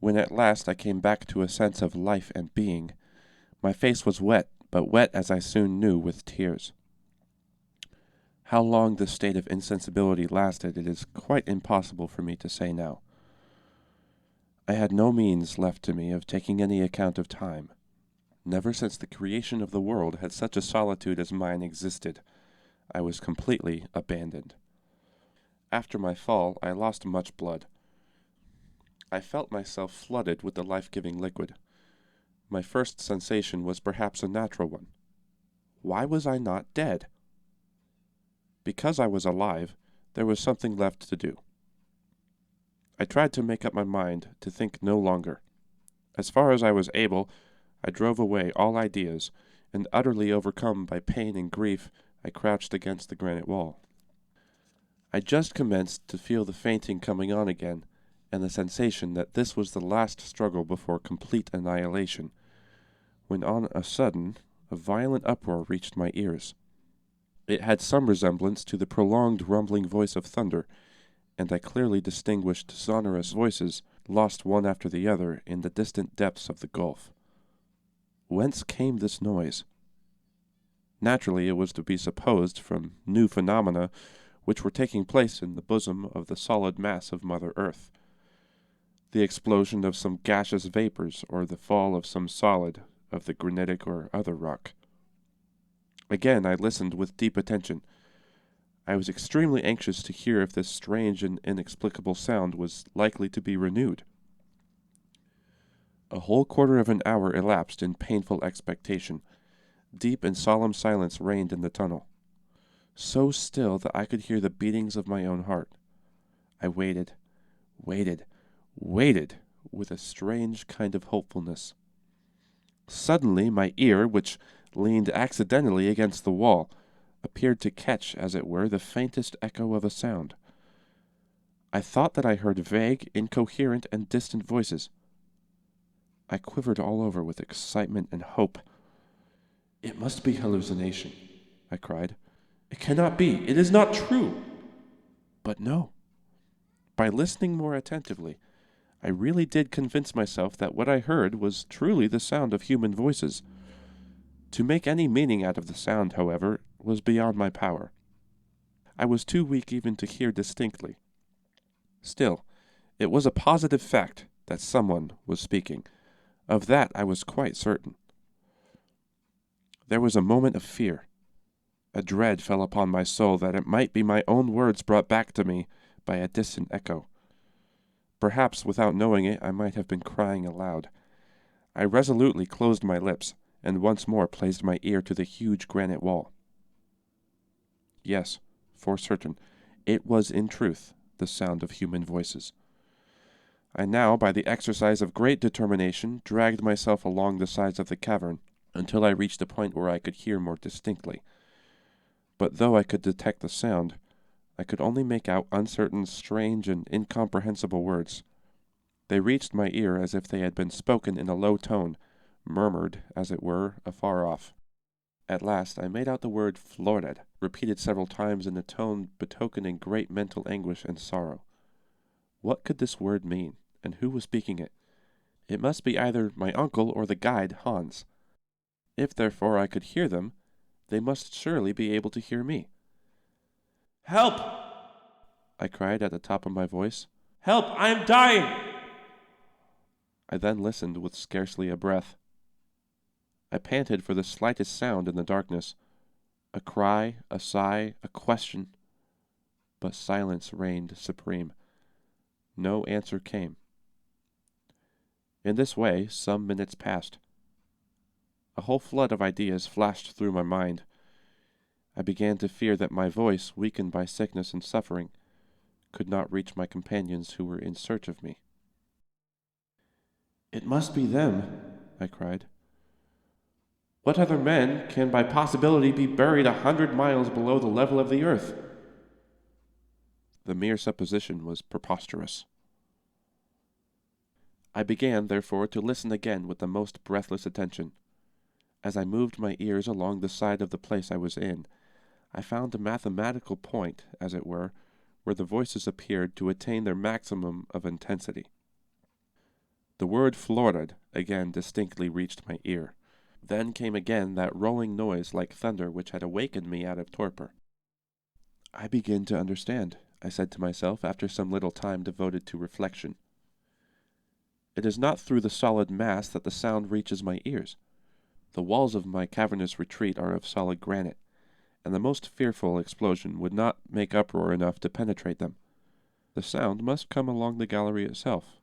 When at last I came back to a sense of life and being, my face was wet, but wet, as I soon knew, with tears. How long this state of insensibility lasted it is quite impossible for me to say now. I had no means left to me of taking any account of time. Never since the creation of the world had such a solitude as mine existed. I was completely abandoned. After my fall, I lost much blood. I felt myself flooded with the life-giving liquid. My first sensation was perhaps a natural one. Why was I not dead? Because I was alive, there was something left to do. I tried to make up my mind to think no longer. As far as I was able, I drove away all ideas, and utterly overcome by pain and grief, I crouched against the granite wall. I just commenced to feel the fainting coming on again, and the sensation that this was the last struggle before complete annihilation, when on a sudden a violent uproar reached my ears. It had some resemblance to the prolonged rumbling voice of thunder, and I clearly distinguished sonorous voices, lost one after the other in the distant depths of the gulf. Whence came this noise? Naturally, it was to be supposed from new phenomena which were taking place in the bosom of the solid mass of Mother Earth. The explosion of some gaseous vapors, or the fall of some solid of the granitic or other rock. Again I listened with deep attention. I was extremely anxious to hear if this strange and inexplicable sound was likely to be renewed. A whole quarter of an hour elapsed in painful expectation. Deep and solemn silence reigned in the tunnel, so still that I could hear the beatings of my own heart. I waited, waited, with a strange kind of hopefulness. Suddenly my ear, which leaned accidentally against the wall, appeared to catch, as it were, the faintest echo of a sound. I thought that I heard vague, incoherent, and distant voices. I quivered all over with excitement and hope. "It must be hallucination," I cried. "It cannot be. It is not true." But no. By listening more attentively, I really did convince myself that what I heard was truly the sound of human voices. To make any meaning out of the sound, however, was beyond my power. I was too weak even to hear distinctly. Still, it was a positive fact that someone was speaking. Of that I was quite certain. There was a moment of fear. A dread fell upon my soul that it might be my own words brought back to me by a distant echo. Perhaps, without knowing it, I might have been crying aloud. I resolutely closed my lips, and once more placed my ear to the huge granite wall. Yes, for certain, it was in truth the sound of human voices. I now, by the exercise of great determination, dragged myself along the sides of the cavern until I reached a point where I could hear more distinctly. But though I could detect the sound, I could only make out uncertain, strange, and incomprehensible words. They reached my ear as if they had been spoken in a low tone, murmured, as it were, afar off. At last I made out the word "florid," repeated several times in a tone betokening great mental anguish and sorrow. What could this word mean, and who was speaking it? It must be either my uncle or the guide, Hans. If, therefore, I could hear them, they must surely be able to hear me. "Help!" I cried at the top of my voice. "Help! I am dying!" I then listened with scarcely a breath. I panted for the slightest sound in the darkness. A cry, a sigh, a question. But silence reigned supreme. No answer came. In this way some minutes passed. A whole flood of ideas flashed through my mind. I began to fear that my voice, weakened by sickness and suffering, could not reach my companions who were in search of me. "It must be them," I cried. "What other men can by possibility be buried 100 miles below the level of the earth?" The mere supposition was preposterous. I began, therefore, to listen again with the most breathless attention. As I moved my ears along the side of the place I was in, I found a mathematical point, as it were, where the voices appeared to attain their maximum of intensity. The word florid again distinctly reached my ear. Then came again that rolling noise like thunder which had awakened me out of torpor. I begin to understand, I said to myself after some little time devoted to reflection. It is not through the solid mass that the sound reaches my ears. The walls of my cavernous retreat are of solid granite, and the most fearful explosion would not make uproar enough to penetrate them. The sound must come along the gallery itself.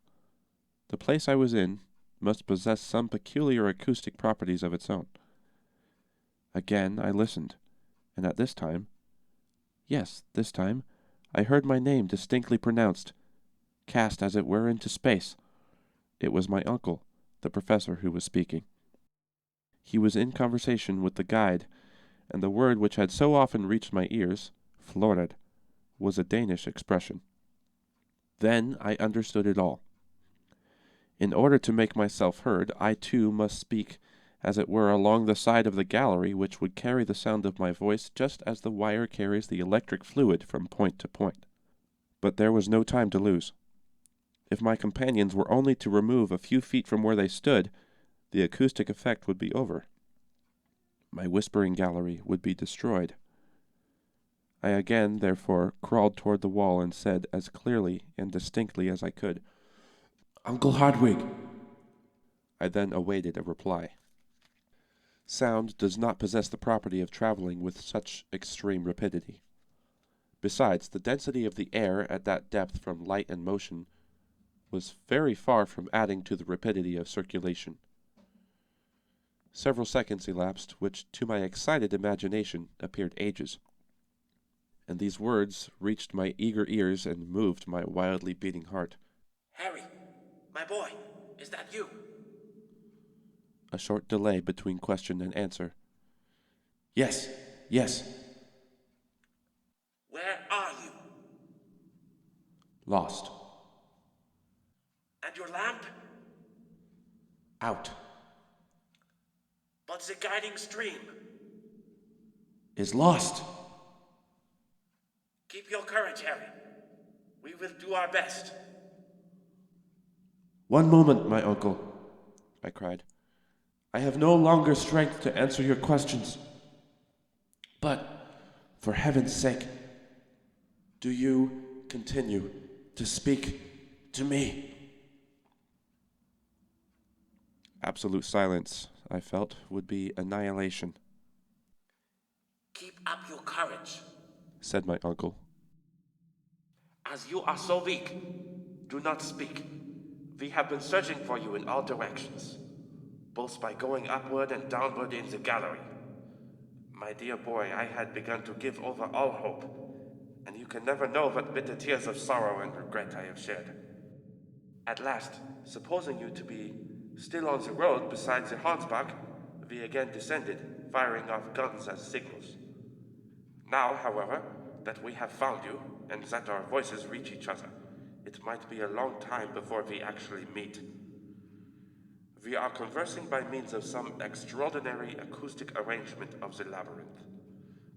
The place I was in must possess some peculiar acoustic properties of its own. Again I listened, and at this time, I heard my name distinctly pronounced, cast as it were into space. It was my uncle, the professor, who was speaking. He was in conversation with the guide, and the word which had so often reached my ears, florid, was a Danish expression. Then I understood it all. In order to make myself heard, I too must speak, as it were, along the side of the gallery, which would carry the sound of my voice just as the wire carries the electric fluid from point to point. But there was no time to lose. If my companions were only to remove a few feet from where they stood, the acoustic effect would be over. My whispering gallery would be destroyed. I again, therefore, crawled toward the wall and said as clearly and distinctly as I could, "Uncle Hardwig." I then awaited a reply. Sound does not possess the property of traveling with such extreme rapidity. Besides, the density of the air at that depth from light and motion was very far from adding to the rapidity of circulation. Several seconds elapsed, which to my excited imagination appeared ages. And these words reached my eager ears and moved my wildly beating heart. "Harry, my boy, is that you?" A short delay between question and answer. Yes, yes. "Where are you? Lost. And your lamp? Out. But the guiding stream. Is lost. Keep your courage, Harry. We will do our best." One moment, my uncle, I cried. I have no longer strength to answer your questions. But, for heaven's sake, do you continue to speak to me? Absolute silence, I felt, would be annihilation. "Keep up your courage. Said my uncle. As you are so weak, do not speak. We have been searching for you in all directions, both by going upward and downward in the gallery. My dear boy, I had begun to give over all hope, and you can never know what bitter tears of sorrow and regret I have shed. At last, supposing you to be still on the road beside the Hansbach, we again descended, firing off guns as signals. Now, however, that we have found you, and that our voices reach each other, it might be a long time before we actually meet. We are conversing by means of some extraordinary acoustic arrangement of the labyrinth.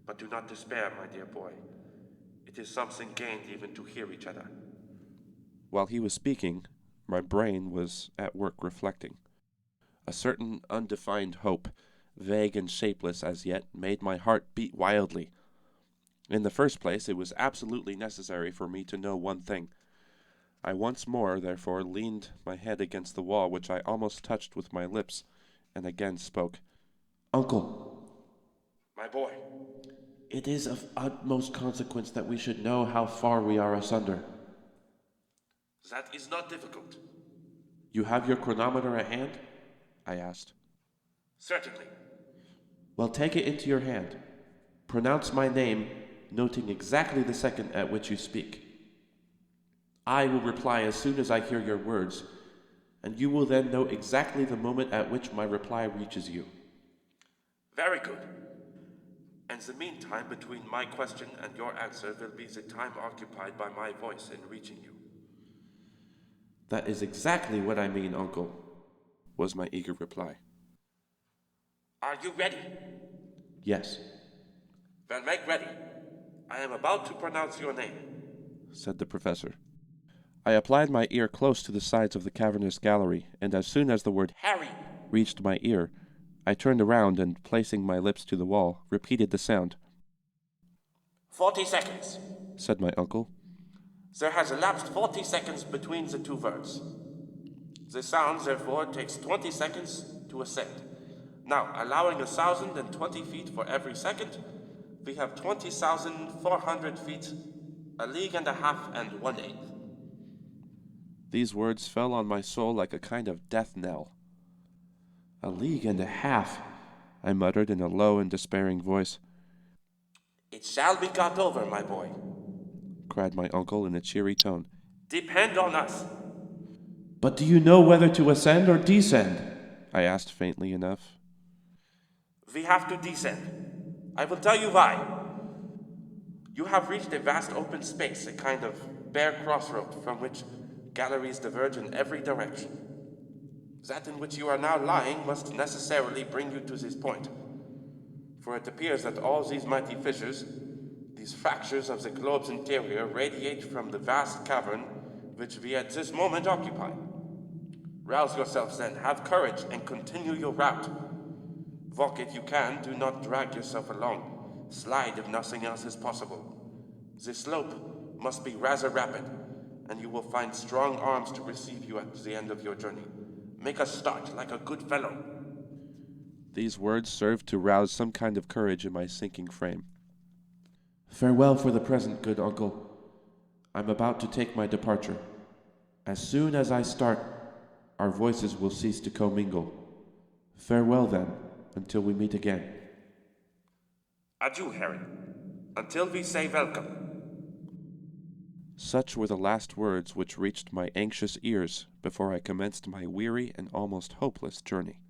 But do not despair, my dear boy. It is something gained even to hear each other." While he was speaking, my brain was at work reflecting. A certain undefined hope, vague and shapeless as yet, made my heart beat wildly. In the first place, it was absolutely necessary for me to know one thing. I once more, therefore, leaned my head against the wall, which I almost touched with my lips, and again spoke. "Uncle." "My boy." "It is of utmost consequence that we should know how far we are asunder." "That is not difficult." "You have your chronometer at hand?" I asked. "Certainly." "Well, take it into your hand. Pronounce my name, noting exactly the second at which you speak. I will reply as soon as I hear your words, and you will then know exactly the moment at which my reply reaches you." "Very good. And the meantime between my question and your answer will be the time occupied by my voice in reaching you." "That is exactly what I mean, uncle," was my eager reply. "Are you ready?" "Yes." "Then make ready. I am about to pronounce your name." said the professor. I applied my ear close to the sides of the cavernous gallery, and as soon as the word Harry! reached my ear, I turned around and, placing my lips to the wall, repeated the sound. 40 seconds, said my uncle. There has elapsed 40 seconds between the two words. The sound, therefore, takes 20 seconds to ascend. Now, allowing 1,020 feet for every second, we have 20,400 feet, a league and a half and 1/8. These words fell on my soul like a kind of death knell. 1.5 leagues, I muttered in a low and despairing voice. It shall be got over, my boy, cried my uncle in a cheery tone. Depend on us. But do you know whether to ascend or descend? I asked faintly enough. We have to descend. I will tell you why. You have reached a vast open space, a kind of bare crossroad from which galleries diverge in every direction. That in which you are now lying must necessarily bring you to this point, for it appears that all these mighty fissures, these fractures of the globe's interior, radiate from the vast cavern which we at this moment occupy. Rouse yourselves then, have courage, and continue your route. Walk if you can, do not drag yourself along. Slide if nothing else is possible. The slope must be rather rapid, and you will find strong arms to receive you at the end of your journey. Make a start, like a good fellow. These words served to rouse some kind of courage in my sinking frame. Farewell for the present, good uncle. I'm about to take my departure. As soon as I start, our voices will cease to commingle. Farewell, then, until we meet again. Adieu, Harry. Until we say welcome. Such were the last words which reached my anxious ears before I commenced my weary and almost hopeless journey.